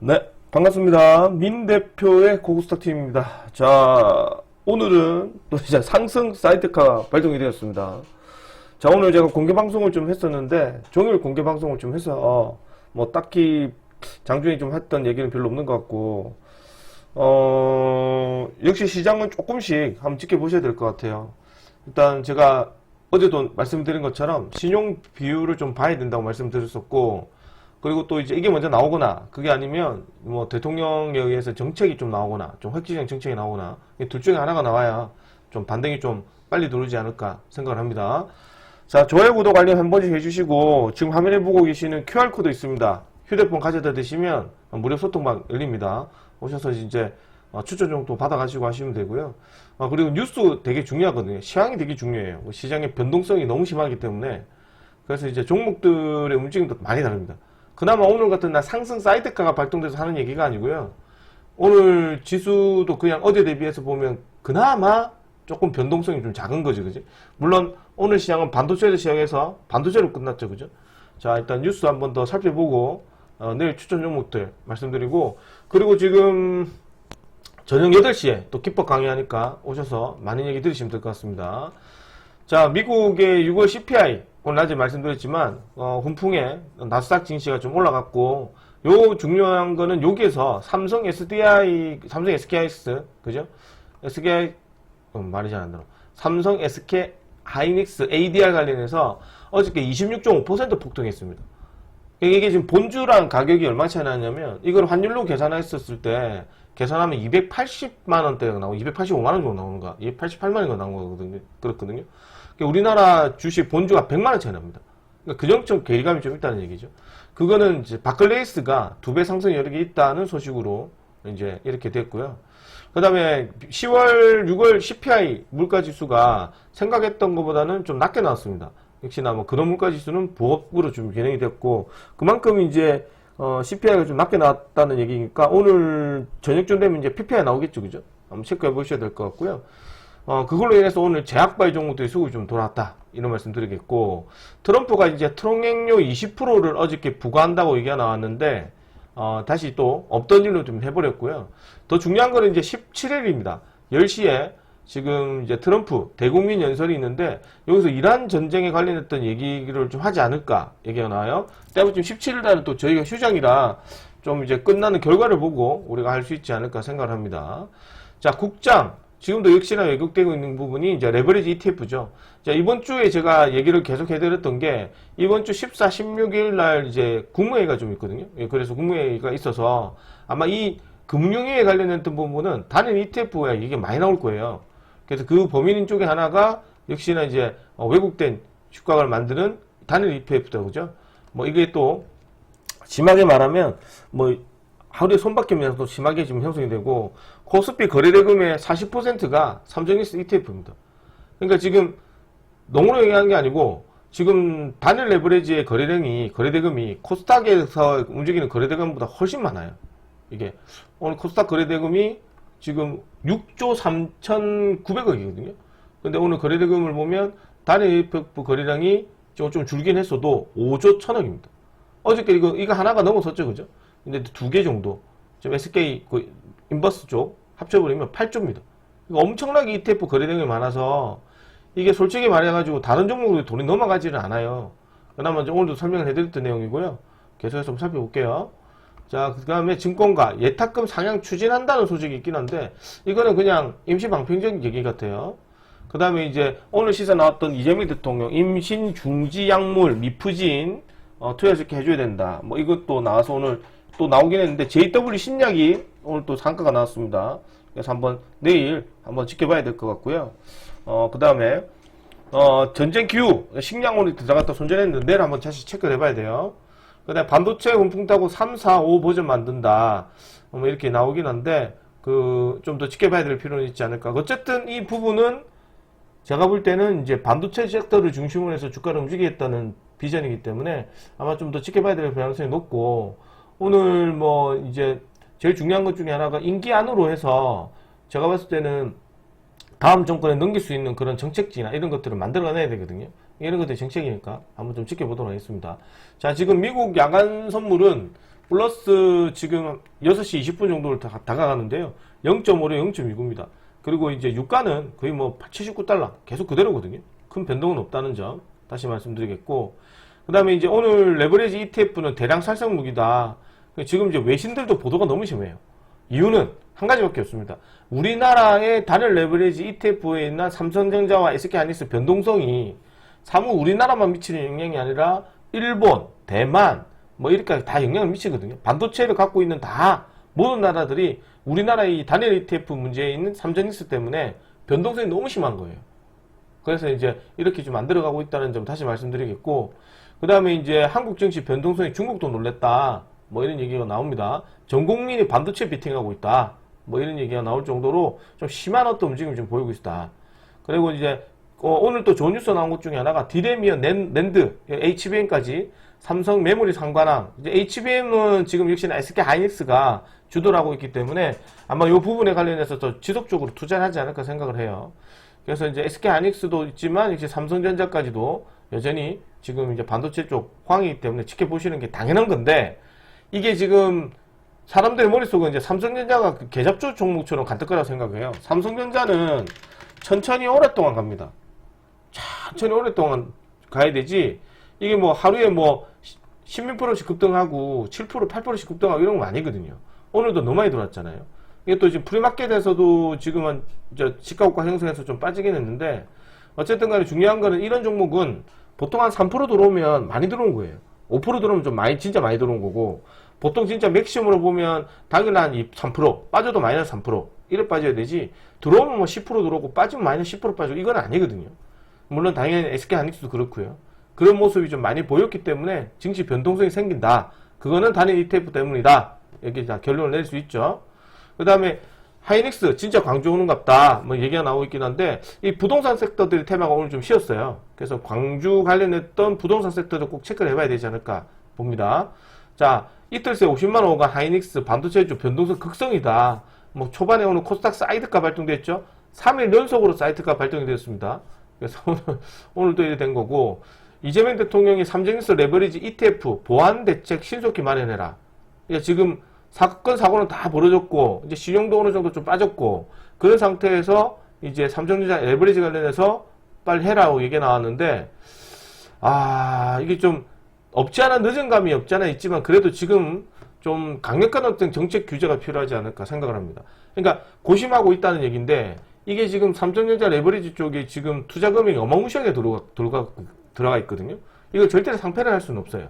네, 반갑습니다. 민 대표의 고급스탁팀입니다. 자, 오늘은 또 이제 상승 사이드카 발동이 되었습니다. 자, 오늘 제가 공개 방송을 좀 했었는데, 종일 공개 방송을 좀 해서, 뭐, 딱히 장중에 좀 했던 얘기는 별로 없는 것 같고, 역시 시장은 조금씩 한번 지켜보셔야 될 것 같아요. 일단 제가 어제도 말씀드린 것처럼 신용 비율을 좀 봐야 된다고 말씀드렸었고, 그리고 또 이제 이게 먼저 나오거나 그게 아니면 뭐 대통령에 의해서 정책이 좀 나오거나 좀 획기적인 정책이 나오거나 둘 중에 하나가 나와야 좀 반등이 좀 빨리 누르지 않을까 생각을 합니다. 자, 좋아요 구독 알림 한 번씩 해주시고, 지금 화면에 보고 계시는 QR코드 있습니다. 휴대폰 가져다 대시면 무료 소통방 열립니다. 오셔서 이제 추천 정도 받아가시고 하시면 되고요. 그리고 뉴스 되게 중요하거든요. 시황이 되게 중요해요. 시장의 변동성이 너무 심하기 때문에. 그래서 이제 종목들의 움직임도 많이 다릅니다. 그나마 오늘 같은 날 상승 사이드카가 발동돼서 하는 얘기가 아니고요. 오늘 지수도 그냥 어제 대비해서 보면 그나마 조금 변동성이 좀 작은 거지, 그지? 물론 오늘 시장은 반도체를 시작해서 반도체로 끝났죠, 그죠? 자, 일단 뉴스 한번 더 살펴보고 내일 추천 종목들 말씀드리고, 그리고 지금 저녁 8시에 또 기법 강의하니까 오셔서 많은 얘기 들으시면 될 것 같습니다. 자, 미국의 6월 CPI 오늘 낮에 말씀드렸지만 훈풍에 나스닥 증시가 좀 올라갔고, 요 중요한 거는 여기에서 삼성 SK하이닉스, 그죠? SK 말이 잘 안 들어. 삼성 SK 하이닉스 ADR 관련해서 어저께 26.5% 폭등했습니다. 이게 지금 본주랑 가격이 얼마 차이 나냐면, 이걸 환율로 계산했었을 때 계산하면 280만 원대가 나오고 285만 원 정도 나오는 거야. 288만 원이 나온 거거든요. 그렇거든요. 우리나라 주식 본주가 100만 원 차이 납니다. 그러니까 그 정도 괴리감이 좀 있다는 얘기죠. 그거는 이제 바클레이스가 2배 상승 여력이 있다는 소식으로 이제 이렇게 됐고요. 그 다음에 10월, 6월 CPI 물가지수가 생각했던 것보다는 좀 낮게 나왔습니다. 역시나 뭐 그런 물가지수는 보합으로 좀 진행이 됐고, 그만큼 이제 CPI가 좀 낮게 나왔다는 얘기니까 오늘 저녁쯤 되면 이제 PPI 나오겠죠, 그죠? 한번 체크해 보셔야 될 것 같고요. 그걸로 인해서 오늘 제약바이 종목들이 수급이 좀 돌아왔다, 이런 말씀 드리겠고, 트럼프가 이제 통행료 20%를 어저께 부과한다고 얘기가 나왔는데, 다시 또 없던 일로 좀 해버렸고요. 더 중요한 거는 이제 17일입니다. 10시에 지금 이제 트럼프 대국민 연설이 있는데, 여기서 이란 전쟁에 관련했던 얘기를 좀 하지 않을까 얘기가 나와요. 때문에 지금 17일날은 또 저희가 휴장이라 좀 이제 끝나는 결과를 보고 우리가 할 수 있지 않을까 생각을 합니다. 자, 국장. 지금도 역시나 왜곡되고 있는 부분이 이제 레버리지 ETF죠. 자, 이번 주에 제가 얘기를 계속 해드렸던 게, 이번 주 14, 16일 날 이제 국무회의가 좀 있거든요. 그래서 국무회의가 있어서 아마 이 금융위에 관련했던 부분은 단일 ETF가 이게 많이 나올 거예요. 그래서 그 범인 쪽에 하나가 역시나 이제 왜곡된 주가를 만드는 단일 ETF다, 그죠? 뭐 이게 또 심하게 말하면 뭐 하루에 손바뀌면서 심하게 지금 형성이 되고, 코스피 거래대금의 40%가 삼성에스 ETF입니다. 그러니까 지금 농으로 얘기하는 게 아니고, 지금 단일 레버리지의 거래대금이 코스닥에서 움직이는 거래대금보다 훨씬 많아요. 이게 오늘 코스닥 거래대금이 지금 6조 3,900억이거든요. 근데 오늘 거래대금을 보면 단일 ETF 거래량이 좀 줄긴 했어도 5조 1,000억입니다. 어저께 이거 하나가 넘어섰죠, 그죠? 근데 2개 정도. 지금 SK 인버스 쪽 합쳐버리면 8조입니다. 그러니까 엄청나게 ETF 거래량이 많아서 이게 솔직히 말해가지고 다른 종목으로 돈이 넘어가지는 않아요. 그나마 오늘도 설명을 해드렸던 내용이고요. 계속해서 좀 살펴볼게요. 자, 그 다음에 증권가 예탁금 상향 추진한다는 소식이 있긴 한데, 이거는 그냥 임시 방편적인 얘기 같아요. 그 다음에 이제 오늘 시사 나왔던 이재명 대통령 임신 중지 약물 미프진 투여시켜 해줘야 된다. 뭐 이것도 나와서 오늘 또 나오긴 했는데, JW 신약이 오늘 또 상가가 나왔습니다. 그래서 내일 한번 지켜봐야 될 것 같고요. 그 다음에 전쟁 기후 식량원이 들어갔다 손절했는데 내일 한번 다시 체크를 해봐야 돼요. 그 다음에 반도체 훈풍 타고 3, 4, 5 버전 만든다, 뭐 이렇게 나오긴 한데, 좀 더 지켜봐야 될 필요는 있지 않을까. 어쨌든 이 부분은 제가 볼 때는 이제 반도체 섹터를 중심으로 해서 주가를 움직이겠다는 비전이기 때문에 아마 좀 더 지켜봐야 될 가능성이 높고, 오늘 뭐 이제 제일 중요한 것 중에 하나가 임기 안으로 해서 제가 봤을 때는 다음 정권에 넘길 수 있는 그런 정책지나 이런 것들을 만들어내야 되거든요. 이런 것들이 정책이니까 한번 좀 지켜보도록 하겠습니다. 자, 지금 미국 야간 선물은 플러스 지금 6시 20분 정도를 다가가는데요. 0.5로 0.29입니다. 그리고 이제 유가는 거의 뭐 79달러 계속 그대로거든요. 큰 변동은 없다는 점 다시 말씀드리겠고, 그 다음에 이제 오늘 레버리지 ETF는 대량 살상 무기다. 지금 이제 외신들도 보도가 너무 심해요. 이유는 한 가지밖에 없습니다. 우리나라의 다른 레버리지 ETF에 있는 삼성전자와 SK하이닉스 변동성이 사무 우리나라만 미치는 영향이 아니라 일본, 대만 뭐 이렇게 다 영향을 미치거든요. 반도체를 갖고 있는 다 모든 나라들이 우리나라의 이 단일 ETF 문제에 있는 삼성전자 때문에 변동성이 너무 심한 거예요. 그래서 이제 이렇게 좀 안 들어가고 있다는 점 다시 말씀드리겠고, 그 다음에 이제 한국 증시 변동성이 중국도 놀랬다. 뭐 이런 얘기가 나옵니다. 전 국민이 반도체 비팅하고 있다. 뭐 이런 얘기가 나올 정도로 좀 심한 어떤 움직임을 좀 보이고 있다. 그리고 이제 오늘 또 좋은 뉴스 나온 것 중에 하나가 디램이어 낸드, HBM까지 삼성 메모리 상관왕. 이제 HBM은 지금 역시나 SK하이닉스가 주도를 하고 있기 때문에 아마 이 부분에 관련해서 더 지속적으로 투자를 하지 않을까 생각을 해요. 그래서 이제 SK하이닉스도 있지만 이제 삼성전자까지도 여전히 지금 이제 반도체 쪽 호황이기 때문에 지켜보시는 게 당연한 건데, 이게 지금 사람들의 머릿속은 이제 삼성전자가 그 계잡조 종목처럼 간뜰 거라고 생각해요. 삼성전자는 천천히 오랫동안 갑니다. 천천히 오랫동안 가야 되지, 이게 뭐 하루에 뭐 10%씩 급등하고 7%, 8%씩 급등하고 이런 건 아니거든요. 오늘도 너무 많이 들어왔잖아요. 이게 또 지금 프리마켓에서도 지금은 이제 시가고가 형성해서 좀 빠지긴 했는데, 어쨌든 간에 중요한 거는 이런 종목은 보통 한 3% 들어오면 많이 들어온 거예요. 5% 들어오면 좀 많이, 진짜 많이 들어온 거고, 보통 진짜 맥시멈으로 보면 당연한 3%, 빠져도 마이너스 3%, 이래 빠져야 되지, 들어오면 뭐 10% 들어오고 빠지면 마이너스 10% 빠지고 이건 아니거든요. 물론 당연히 SK하이닉스도 그렇고요. 그런 모습이 좀 많이 보였기 때문에 증시 변동성이 생긴다. 그거는 단일 ETF 때문이다. 이렇게 다 결론을 낼 수 있죠. 그 다음에 하이닉스 진짜 광주 오는 갑다. 뭐 얘기가 나오고 있긴 한데, 이 부동산 섹터들의 테마가 오늘 좀 쉬었어요. 그래서 광주 관련했던 부동산 섹터도 꼭 체크를 해봐야 되지 않을까 봅니다. 자, 이틀 새 50만 원간 하이닉스 반도체주 변동성 극성이다. 뭐 초반에 오늘 코스닥 사이드가 발동됐죠. 3일 연속으로 사이드가 발동이 되었습니다. 그래서 오늘도 이래 된 거고, 이재명 대통령이 삼성전자 레버리지 ETF 보완 대책 신속히 마련해라. 지금 사건 사고는 다 벌어졌고 이제 신용도 어느 정도 좀 빠졌고 그런 상태에서 이제 삼성전자 레버리지 관련해서 빨리 해라고 얘기가 나왔는데, 이게 좀 없지 않아 늦은 감이 없지 않아 있지만 그래도 지금 좀 강력한 어떤 정책 규제가 필요하지 않을까 생각을 합니다. 그러니까 고심하고 있다는 얘기인데, 이게 지금 삼성전자 레버리지 쪽에 지금 투자 금액이 어마무시하게 들어가 있거든요. 이걸 절대로 상패를 할 수는 없어요.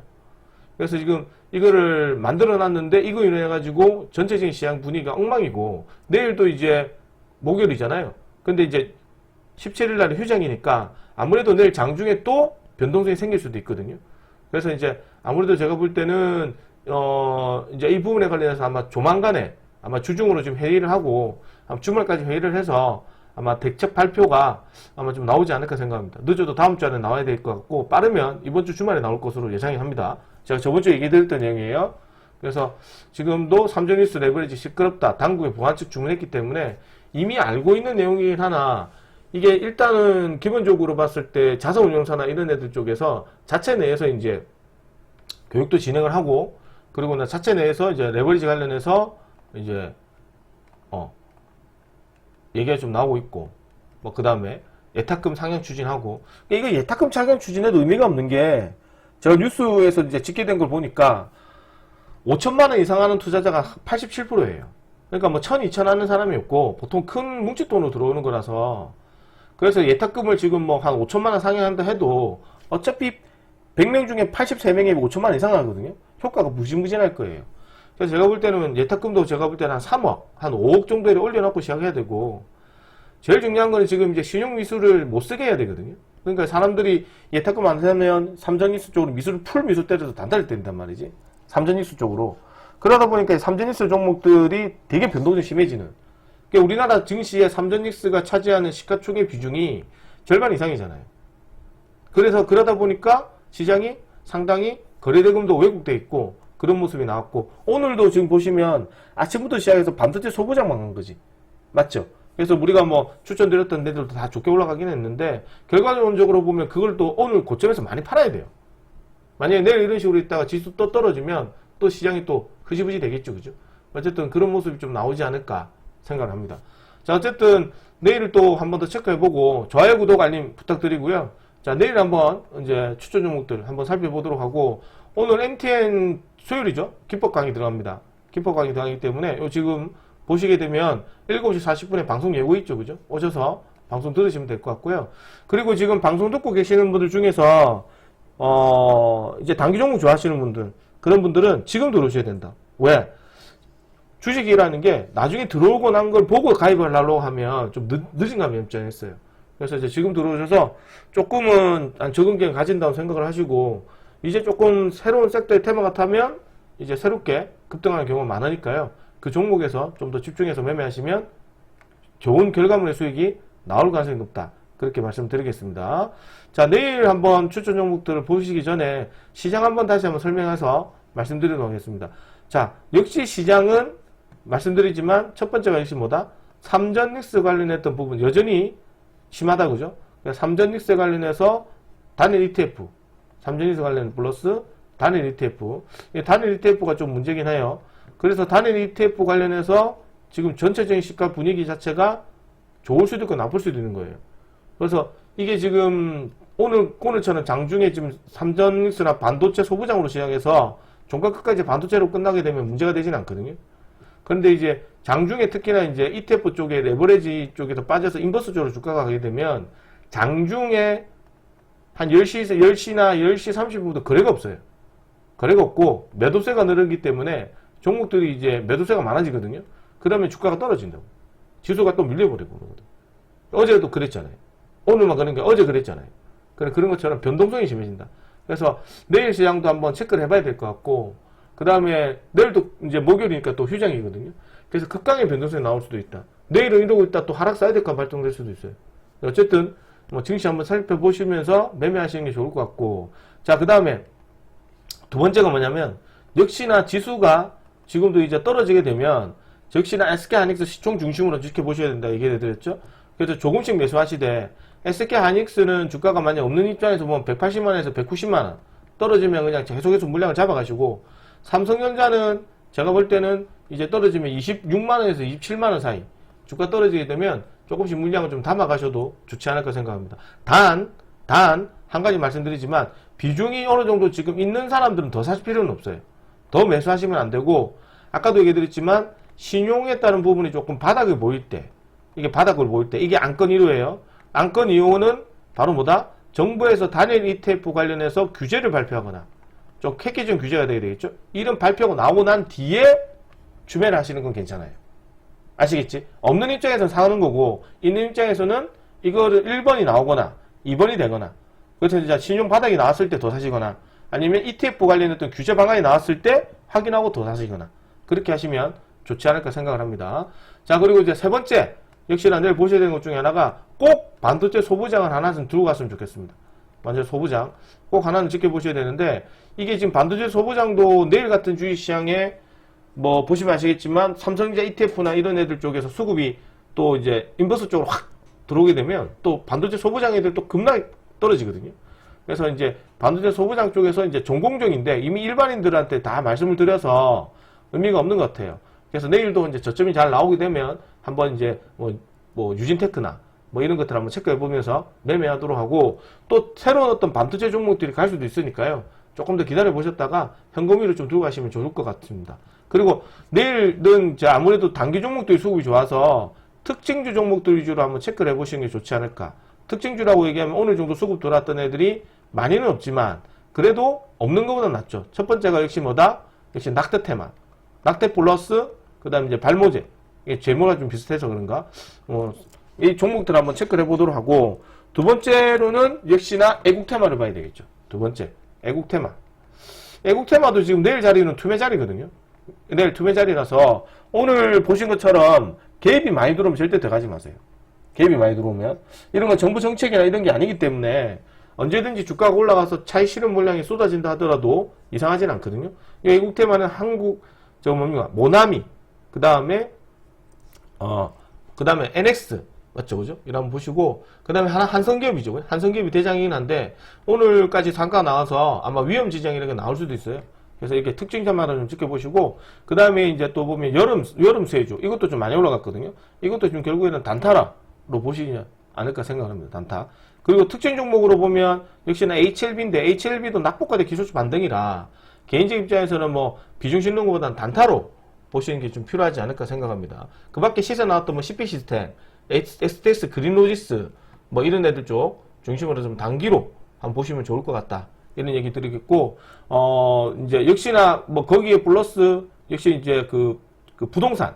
그래서 지금 이거를 만들어 놨는데 이거 인해 가지고 전체적인 시장 분위기가 엉망이고, 내일도 이제 목요일이잖아요. 근데 이제 17일 날이 휴장이니까 아무래도 내일 장중에 또 변동성이 생길 수도 있거든요. 그래서 이제 아무래도 제가 볼 때는 이제 이 부분에 관련해서 아마 조만간에 아마 주중으로 지금 회의를 하고 아마 주말까지 회의를 해서 아마 대책 발표가 아마 좀 나오지 않을까 생각합니다. 늦어도 다음 주 안에 나와야 될 것 같고, 빠르면 이번 주 주말에 나올 것으로 예상이 합니다. 제가 저번 주에 얘기드렸던 내용이에요. 그래서 지금도 삼성뉴스 레버리지 시끄럽다. 당국에 보안 측 주문했기 때문에 이미 알고 있는 내용이긴 하나, 이게 일단은 기본적으로 봤을 때 자사운용사나 이런 애들 쪽에서 자체 내에서 이제 교육도 진행을 하고, 그리고 자체 내에서 이제 레버리지 관련해서 이제 얘기가 좀 나오고 있고, 뭐 그 다음에 예탁금 상향 추진하고. 이거 예탁금 상향 추진해도 의미가 없는 게, 제가 뉴스에서 이제 집계된 걸 보니까 5천만 원 이상 하는 투자자가 87%예요. 그러니까 뭐 1,000, 2,000 하는 사람이 없고 보통 큰 뭉칫돈으로 들어오는 거라서, 그래서 예탁금을 지금 뭐 한 5천만 원 상향한다 해도 어차피 100명 중에 83명이 5천만 원 이상 하거든요. 효과가 무지무진할 거예요. 그래서 제가 볼 때는 예탁금도 제가 볼 때는 한 3억, 한 5억 정도에 올려놓고 시작해야 되고, 제일 중요한 거는 지금 이제 신용미수를 못 쓰게 해야 되거든요. 그러니까 사람들이 예탁금 안 사면 삼성뉴스 쪽으로 풀 미수 때려서 단단히 때린단 말이지. 삼성뉴스 쪽으로. 그러다 보니까 삼성뉴스 종목들이 되게 변동이 심해지는. 그러니까 우리나라 증시에 삼성뉴스가 차지하는 시가총액 비중이 절반 이상이잖아요. 그래서 그러다 보니까 시장이 상당히 거래대금도 왜곡돼 있고 그런 모습이 나왔고, 오늘도 지금 보시면 아침부터 시작해서 밤늦게 소부장만 간 거지. 맞죠? 그래서 우리가 뭐 추천드렸던 데들도 다 좋게 올라가긴 했는데, 결과론적으로 보면 그걸 또 오늘 고점에서 많이 팔아야 돼요. 만약에 내일 이런 식으로 있다가 지수 또 떨어지면 또 시장이 또 흐지부지 되겠죠. 그죠? 어쨌든 그런 모습이 좀 나오지 않을까 생각을 합니다. 자, 어쨌든 내일 또 한 번 더 체크해보고 좋아요, 구독, 알림 부탁드리고요. 자, 내일 한번 이제 추천 종목들 한번 살펴보도록 하고, 오늘 MTN 수요일이죠? 기법 강의 들어갑니다. 기법 강의 들어가기 때문에 요 지금 보시게 되면 7시 40분에 방송 예고 있죠. 그죠? 오셔서 방송 들으시면 될 것 같고요. 그리고 지금 방송 듣고 계시는 분들 중에서 이제 단기 종목 좋아하시는 분들, 그런 분들은 지금 들어오셔야 된다. 왜? 주식이라는 게 나중에 들어오고 난 걸 보고 가입을 하려고 하면 좀 늦은 감이 없지 않았어요. 그래서 이제 지금 들어오셔서 조금은 적응기를 가진다고 생각을 하시고, 이제 조금 새로운 섹터의 테마가 타면 이제 새롭게 급등하는 경우가 많으니까요. 그 종목에서 좀 더 집중해서 매매하시면 좋은 결과물의 수익이 나올 가능성이 높다. 그렇게 말씀드리겠습니다. 자, 내일 한번 추천 종목들을 보시기 전에 시장 한번 다시 한번 설명해서 말씀드리도록 하겠습니다. 자, 역시 시장은 말씀드리지만 첫 번째가 역시 뭐다? 삼전닉스 관련했던 부분 여전히 심하다. 그죠? 삼전닉스 관련해서 단일 ETF, 삼전닉스 관련 플러스 단일 ETF, 단일 ETF가 좀 문제긴 해요. 그래서 단일 ETF 관련해서 지금 전체적인 시가 분위기 자체가 좋을 수도 있고 나쁠 수도 있는 거예요. 그래서 이게 지금 오늘처럼 장중에 지금 삼전닉스나 반도체 소부장으로 시작해서 종가 끝까지 반도체로 끝나게 되면 문제가 되진 않거든요. 그런데 이제 장중에 특히나 이제 ETF 쪽에 레버리지 쪽에서 빠져서 인버스 쪽으로 주가가 가게 되면 장중에 한 10시나 10시 30분부터 거래가 없어요. 거래가 없고 매도세가 늘기 때문에 종목들이 이제 매도세가 많아지거든요. 그러면 주가가 떨어진다고. 지수가 또 밀려버리고 그러거든. 어제도 그랬잖아요. 오늘만 그런 게 어제 그랬잖아요. 그런 것처럼 변동성이 심해진다. 그래서 내일 시장도 한번 체크를 해봐야 될 것 같고, 그 다음에 내일도 이제 목요일이니까 또 휴장이거든요. 그래서 극강의 변동성이 나올 수도 있다. 내일은 이러고 있다 또 하락 사이드가 발동될 수도 있어요. 어쨌든 뭐 증시 한번 살펴보시면서 매매하시는 게 좋을 것 같고, 자, 그 다음에 두 번째가 뭐냐면, 역시나 지수가 지금도 이제 떨어지게 되면 역시나 SK하이닉스 시총 중심으로 지켜보셔야 된다 얘기해 드렸죠. 그래서 조금씩 매수하시되, SK하이닉스는 주가가 만약 없는 입장에서 보면 180만원에서 190만원 떨어지면 그냥 계속해서 물량을 잡아가시고, 삼성전자는 제가 볼 때는 이제 떨어지면 26만원에서 27만원 사이 주가 떨어지게 되면 조금씩 물량을 좀 담아가셔도 좋지 않을까 생각합니다. 단 한 가지 말씀드리지만, 비중이 어느 정도 지금 있는 사람들은 더 사실 필요는 없어요. 더 매수하시면 안 되고, 아까도 얘기 드렸지만 신용에 따른 부분이 조금 바닥을 보일 때, 이게 바닥을 보일 때, 이게 안건 1호예요. 안건 2호는 바로 뭐다? 정부에서 단일 ETF 관련해서 규제를 발표하거나 좀 획기적인 규제가 되게 되겠죠. 이런 발표가 나오고 난 뒤에 주매를 하시는 건 괜찮아요. 아시겠지? 없는 입장에서는 사는 거고, 있는 입장에서는 이거를 1번이 나오거나 2번이 되거나, 그래서 이제 신용 바닥이 나왔을 때 더 사시거나, 아니면 ETF 관련했던 규제 방안이 나왔을 때 확인하고 더 사시거나, 그렇게 하시면 좋지 않을까 생각을 합니다. 자, 그리고 이제 세 번째, 역시나 내일 보셔야 되는 것 중에 하나가 꼭 반도체 소부장을 하나는 들고 갔으면 좋겠습니다. 반도체 소부장 꼭 하나는 지켜보셔야 되는데, 이게 지금 반도체 소부장도 내일 같은 주식시장에 뭐 보시면 아시겠지만 삼성전자 ETF나 이런 애들 쪽에서 수급이 또 이제 인버스 쪽으로 확 들어오게 되면 또 반도체 소부장 애들 또 급락이 떨어지거든요. 그래서 이제 반도체 소부장 쪽에서 이제 전공정인데 이미 일반인들한테 다 말씀을 드려서 의미가 없는 것 같아요. 그래서 내일도 이제 저점이 잘 나오게 되면 한번 이제 뭐 유진테크나 뭐 이런 것들 한번 체크해 보면서 매매하도록 하고, 또 새로운 어떤 반도체 종목들이 갈 수도 있으니까요. 조금 더 기다려 보셨다가 현금위로 좀 들고 가시면 좋을 것 같습니다. 그리고 내일은 이제 아무래도 단기 종목들이 수급이 좋아서 특징주 종목들 위주로 한번 체크를 해보시는 게 좋지 않을까. 특징주라고 얘기하면 어느 정도 수급 돌았던 애들이 많이는 없지만 그래도 없는 것보다 낫죠. 첫 번째가 역시 뭐다? 역시 낙태 테마. 낙태 플러스 그 다음에 이제 발모제. 이게 제모가 좀 비슷해서 그런가? 이 종목들 한번 체크를 해보도록 하고, 두 번째로는 역시나 애국 테마를 봐야 되겠죠. 두 번째, 애국 테마. 애국 테마도 지금 내일 자리는 투매 자리거든요. 내일 투매 자리라서 오늘 보신 것처럼 개입이 많이 들어오면 절대 들어가지 마세요. 개입이 많이 들어오면 이런 건 정부 정책이나 이런 게 아니기 때문에 언제든지 주가가 올라가서 차익 실현 물량이 쏟아진다 하더라도 이상하진 않거든요. 이 애국 테마는 한국 모나미, 그 다음에 NX 맞죠, 그죠? 이거 한번 보시고, 그 다음에 한성기업이죠. 한성기업이 대장이긴 한데 오늘까지 상가 나와서 아마 위험 지정 이런 게 나올 수도 있어요. 그래서 이렇게 특징자마다 좀 지켜보시고, 그 다음에 이제 또 보면 여름 세주. 이것도 좀 많이 올라갔거든요. 이것도 좀 결국에는 단타로 보시지 않을까 생각합니다. 단타. 그리고 특징 종목으로 보면 역시나 HLB인데 HLB도 낙폭과대 기술주 반등이라 개인적 입장에서는 뭐 비중 싣는 것보다는 단타로 보시는 게 좀 필요하지 않을까 생각합니다. 그 밖에 시세 나왔던 뭐 CP 시스템, STS 그린로지스 뭐 이런 애들 쪽 중심으로 좀 단기로 한번 보시면 좋을 것 같다. 이런 얘기 드리겠고, 이제 역시나 뭐 거기에 플러스 역시 이제 그 부동산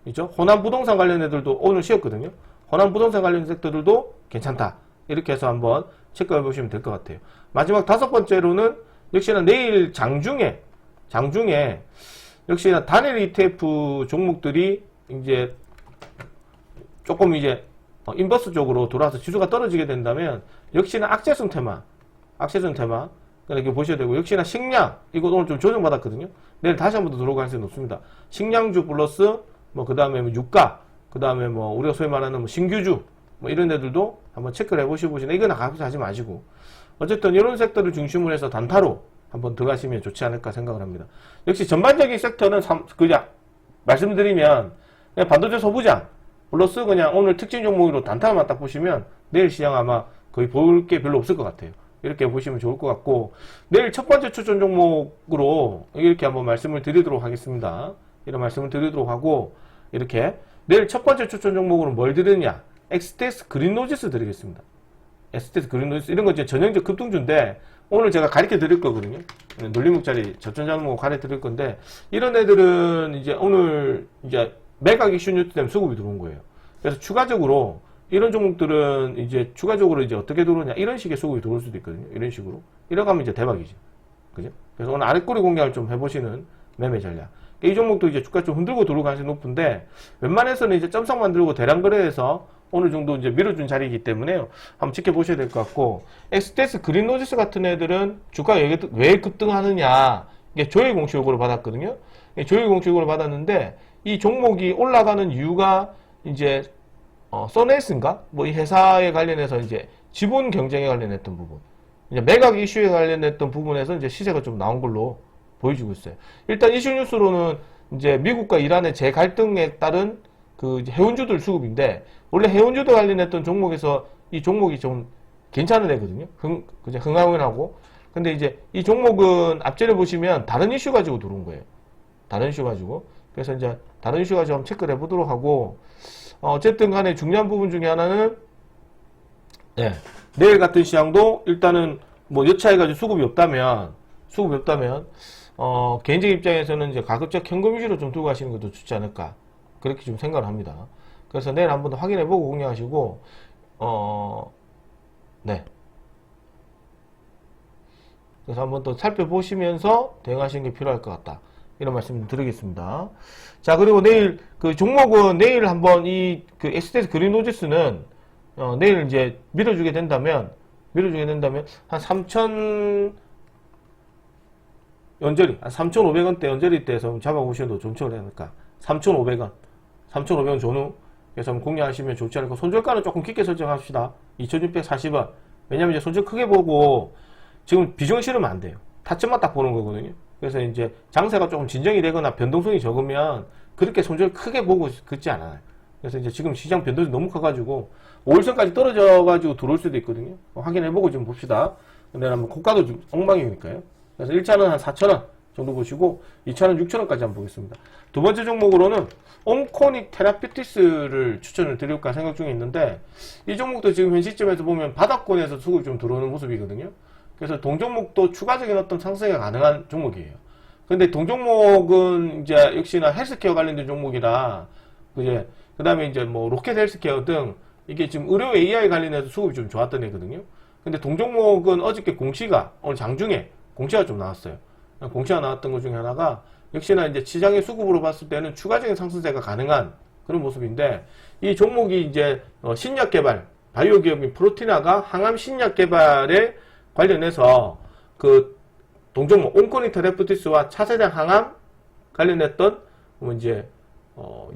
있죠? 호남 부동산 관련 애들도 오늘 쉬었거든요. 호남 부동산 관련 섹터들도 괜찮다. 이렇게 해서 한번 체크해 보시면 될 것 같아요. 마지막 5번째로는 역시나 내일 장중에 역시나 단일 ETF 종목들이 이제 조금 이제 인버스 쪽으로 돌아와서 지수가 떨어지게 된다면 역시나 악재성 테마 이렇게 보셔야 되고, 역시나 식량 이거 오늘 좀 조정받았거든요. 내일 다시 한번 더 들어올 가능성이 높습니다. 식량주 플러스 뭐 그 다음에 뭐 유가, 그 다음에 뭐 우리가 소위 말하는 뭐 신규주 뭐 이런 애들도 한번 체크를 해보시고, 이건 가급적 하지 마시고, 어쨌든 이런 섹터를 중심으로 해서 단타로 한번 들어가시면 좋지 않을까 생각을 합니다. 역시 전반적인 섹터는 그냥 말씀드리면 그냥 반도체 소부장 플러스 그냥 오늘 특징 종목으로 단타만 딱 보시면 내일 시장 아마 거의 볼 게 별로 없을 것 같아요. 이렇게 보시면 좋을 것 같고, 내일 첫 번째 추천 종목으로 이렇게 한번 말씀을 드리도록 하겠습니다. 이런 말씀을 드리도록 하고, 이렇게 내일 첫 번째 추천 종목으로 뭘 드리느냐, STS 그린로지스 드리겠습니다. STS 그린로지스 이런 거 이제 전형적 급등주인데 오늘 제가 가르쳐 드릴 거거든요. 논리목짜리 저점장목 가르쳐 드릴 건데, 이런 애들은 이제 오늘 이제 매각 이슈 뉴스 때문에 수급이 들어온 거예요. 그래서 추가적으로 이런 종목들은 이제 추가적으로 이제 어떻게 들어오냐, 이런 식의 수급이 들어올 수도 있거든요. 이런 식으로. 이러고 하면 이제 대박이죠. 그죠? 그래서 오늘 아랫꼬리 공략을 좀 해보시는 매매 전략. 이 종목도 이제 주가 좀 흔들고 들어올 가능성이 높은데, 웬만해서는 이제 점상 만들고 대량 거래해서 어느 정도 이제 밀어준 자리이기 때문에 한번 지켜보셔야 될 것 같고, STS 그린로지스 같은 애들은 주가가 왜 급등하느냐, 이게 조회 공시 요구를 받았거든요. 조회 공시 요구를 받았는데, 이 종목이 올라가는 이유가 이제 써네스인가? 뭐 이 회사에 관련해서 이제 지분 경쟁에 관련했던 부분, 이제 매각 이슈에 관련했던 부분에서 이제 시세가 좀 나온 걸로 보여주고 있어요. 일단 이슈 뉴스로는 이제 미국과 이란의 재갈등에 따른 그 이제 해운주들 수급인데, 원래 해운주들 관련했던 종목에서 이 종목이 좀 괜찮은 애거든요. 흥하고. 근데 이제 이 종목은 앞전에 보시면 다른 이슈 가지고 들어온 거예요. 다른 이슈 가지고. 그래서 이제 다른 이슈 가지고 한번 체크를 해보도록 하고, 어쨌든 간에 중요한 부분 중에 하나는, 네, 내일 같은 시장도 일단은 뭐 여차해가지고 수급이 없다면, 개인적 입장에서는 이제 가급적 현금 위주로 좀 두고 가시는 것도 좋지 않을까. 그렇게 좀 생각을 합니다. 그래서 내일 한번 더 확인해보고 공략하시고, 네. 그래서 한번 또 살펴보시면서 대응하시는 게 필요할 것 같다. 이런 말씀 드리겠습니다. 자, 그리고 내일 그 종목은 내일 한번 그 STS 그린로지스는 내일 이제 밀어주게 된다면 한 3,000 연저리, 한 3,500원대 연저리 때에서 잡아보셔도 좋지 않을까. 3,500원 전후. 그래서 한번 공략하시면 좋지 않을까. 손절가는 조금 깊게 설정합시다. 2,640원. 왜냐면 이제 손절 크게 보고 지금 비중을 실으면 안 돼요. 타점만 딱 보는 거거든요. 그래서 이제 장세가 조금 진정이 되거나 변동성이 적으면 그렇게 손절 크게 보고 긋지 않아요. 그래서 이제 지금 시장 변동이 너무 커가지고 5일선까지 떨어져가지고 들어올 수도 있거든요. 확인해보고 좀 봅시다. 근데 한번 고가도 좀 엉망이니까요. 그래서 1차는 한 4,000원 정도 보시고 2차는 6,000원까지 한번 보겠습니다. 두 번째 종목으로는 온코닉 테라피티스를 추천을 드릴까 생각 중에 있는데, 이 종목도 지금 현 시점에서 보면 바닥권에서 수급이 좀 들어오는 모습이거든요. 그래서 동종목도 추가적인 어떤 상승이 가능한 종목이에요. 근데 동종목은 이제 역시나 헬스케어 관련된 종목이라, 그 다음에 이제 뭐 로켓 헬스케어 등 이게 지금 의료 AI 관련해서 수급이 좀 좋았던 애거든요. 근데 동종목은 어저께 공시가, 오늘 장중에 공시가 좀 나왔어요. 공시가 나왔던 것 중에 하나가 역시나 이제 시장의 수급으로 봤을 때는 추가적인 상승세가 가능한 그런 모습인데, 이 종목이 이제 신약 개발, 바이오 기업인 프로티나가 항암 신약 개발에 관련해서 그 동종목 온코닉 테라피티스와 차세대 항암 관련했던 뭐 이제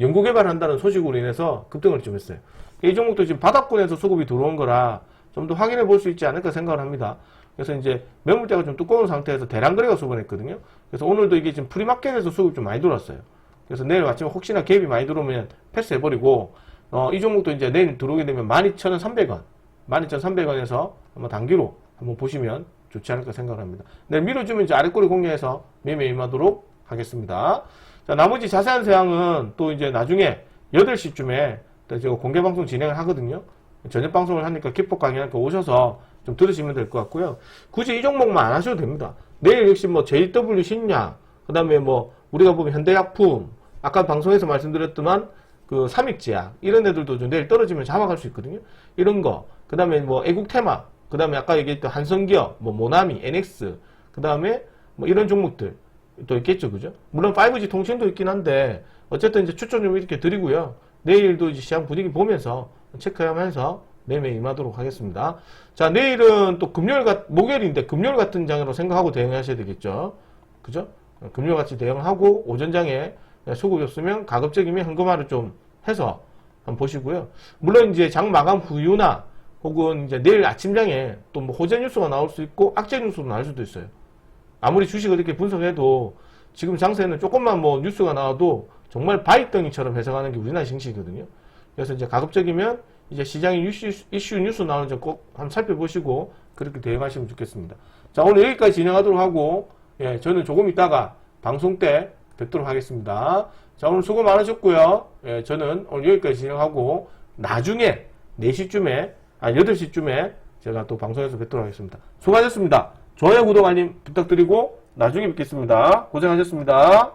연구 개발한다는 소식으로 인해서 급등을 좀 했어요. 이 종목도 지금 바닥권에서 수급이 들어온 거라 좀 더 확인해 볼 수 있지 않을까 생각을 합니다. 그래서 이제 매물대가 좀 두꺼운 상태에서 대량 거래가 수반했거든요. 그래서 오늘도 이게 지금 프리마켓에서 수급이 좀 많이 들어왔어요. 그래서 내일 아침에 혹시나 갭이 많이 들어오면 패스해버리고, 이 종목도 이제 내일 들어오게 되면 12,300원, 12,300원에서 한번 단기로 한번 보시면 좋지 않을까 생각을 합니다. 내일 밀어주면 이제 아래꼬리 공략해서 매매 임하도록 하겠습니다. 자, 나머지 자세한 사항은 또 이제 나중에 8시쯤에 제가 공개 방송 진행을 하거든요. 저녁 방송을 하니까 기폭 강의하니까 오셔서 좀 들으시면 될 것 같고요. 굳이 이 종목만 안 하셔도 됩니다. 내일 역시 뭐 JW 신약, 그 다음에 뭐 우리가 보면 현대약품, 아까 방송에서 말씀드렸지만 그 삼익제약 이런 애들도 좀 내일 떨어지면 잡아갈 수 있거든요. 이런 거, 그 다음에 뭐 애국테마, 그 다음에 아까 얘기했던 한성기업, 뭐 모나미, NX, 그 다음에 뭐 이런 종목들 또 있겠죠, 그죠? 물론 5G 통신도 있긴 한데 어쨌든 이제 추천 좀 이렇게 드리고요. 내일도 이제 시장 분위기 보면서 체크하면서 매매 임하도록 하겠습니다. 자, 내일은 또 목요일인데 금요일 같은 장으로 생각하고 대응하셔야 되겠죠. 그죠? 금요일 같이 대응하고 오전장에 수급이 없으면 가급적이면 현금화를 좀 해서 한번 보시고요. 물론 이제 장 마감 후유나 혹은 이제 내일 아침장에 또 뭐 호재 뉴스가 나올 수 있고 악재 뉴스도 나올 수도 있어요. 아무리 주식을 이렇게 분석해도 지금 장세는 조금만 뭐 뉴스가 나와도 정말 바위덩이처럼 해석하는 게 우리나라 증시거든요. 그래서 이제 가급적이면 이제 시장에 이슈 뉴스 나오는지 꼭 한번 살펴보시고 그렇게 대응하시면 좋겠습니다. 자, 오늘 여기까지 진행하도록 하고, 예, 저는 조금 있다가 방송 때 뵙도록 하겠습니다. 자, 오늘 수고 많으셨고요. 예, 저는 오늘 여기까지 진행하고 나중에 4시쯤에, 8시쯤에 제가 또 방송에서 뵙도록 하겠습니다. 수고하셨습니다. 좋아요, 구독, 알림 부탁드리고 나중에 뵙겠습니다. 고생하셨습니다.